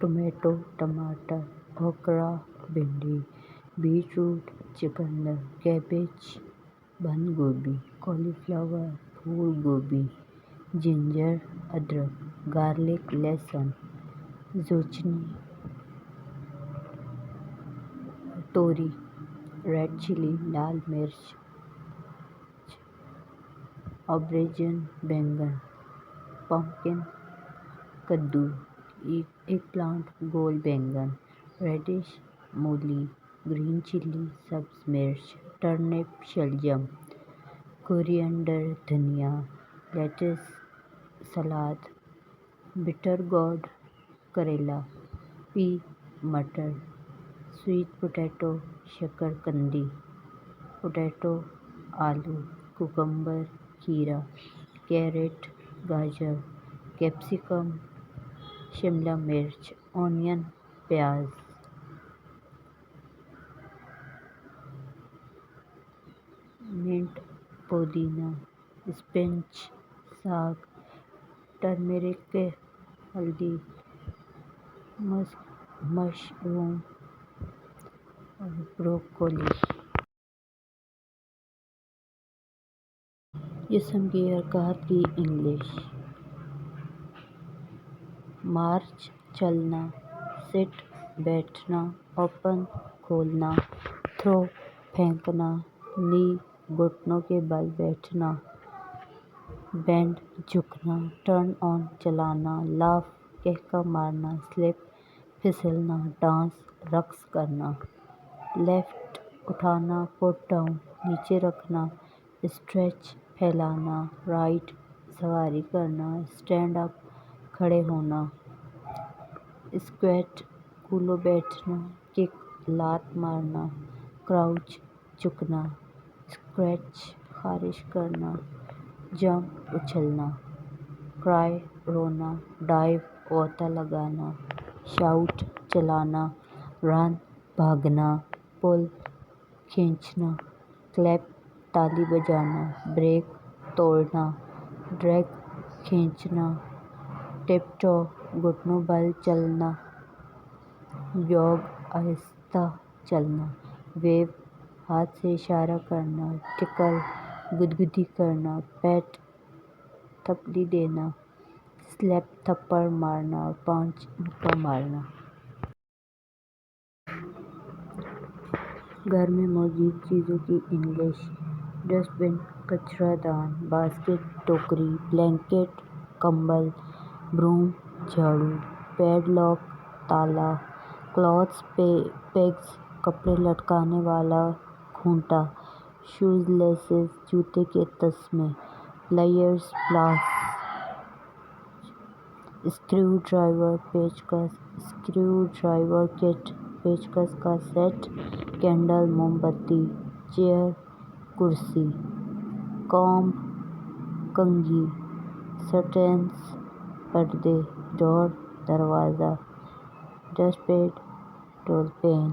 Tomato टमाटर, ओकरा भिंडी, बीटरूट चुकंदर, कैबेज बंद गोभी, कॉलीफ्लावर फूल गोभी, जिंजर अदरक, गार्लिक लहसुन, zucchini तोरी, रेड चिली लाल मिर्च, ऑब्रेजन बैंगन, पम्पकिन कद्दू, एगप्लांट गोल बैंगन, रेडिश मूली, ग्रीन चिली सब्ज मिर्च, टर्निप शलजम, कोरिएंडर धनिया, लेट्स सलाद, बिटर गोर्ड करेला, पी मटर, स्वीट पोटैटो शकरकंदी, पोटैटो आलू, कुकम्बर खीरा, कैरेट गाजर, कैप्सिकम शिमला मिर्च, ऑनियन प्याज, मिंट पुदीना, स्पिनच साग, टर्मेरिक हल्दी, मशरूम और ब्रोकोली। जिस्म की हरकत की इंग्लिश। मार्च चलना, सिट बैठना, ओपन खोलना, थ्रो फेंकना, नी घुटनों के बल बैठना, बेंड झुकना, टर्न ऑन चलाना, लाफ कहका मारना, स्लिप फिसलना, डांस रक्स करना, लेफ्ट उठाना, पुट डाउन नीचे रखना, स्ट्रेच फैलाना, राइट सवारी करना, स्टैंड अप खड़े होना, स्क्वैट कूलो बैठना, किक लात मारना, क्राउच झुकना, स्क्रैच खारिश करना, जंप उछलना, क्राई रोना, डाइव गोता लगाना, शाउट चिल्लाना, रन भागना, पुल खींचना, क्लैप ताली बजाना, ब्रेक तोड़ना, ड्रैग खींचना, टिपटो घुटनों बल चलना, जॉग आहिस्ता चलना, वेव हाथ से इशारा करना, टिकल गुदगुदी करना, पैट थपड़ी देना, स्लैप थप्पड़ मारना और पांच मुक्का मारना। घर में मौजूद चीज़ों की इंग्लिश। डस्टबिन कचरादान, बास्केट टोकरी, ब्लैंकेट कंबल, ब्रूम झाड़ू, पैडलॉक ताला, क्लॉथ्स पेग्स कपड़े लटकाने वाला खूंटा, शूज लेसेस जूते के तस्मे, प्लायर्स प्लास, स्क्रू ड्राइवर पेचकस, स्क्रू ड्राइवर किट पेचकस का सेट, कैंडल मोमबत्ती, चेयर कुर्सी, कॉम्ब कंघी, कर्टेन्स पर्दे, डोर दरवाज़ा, डस्टपैड टॉवल पेन।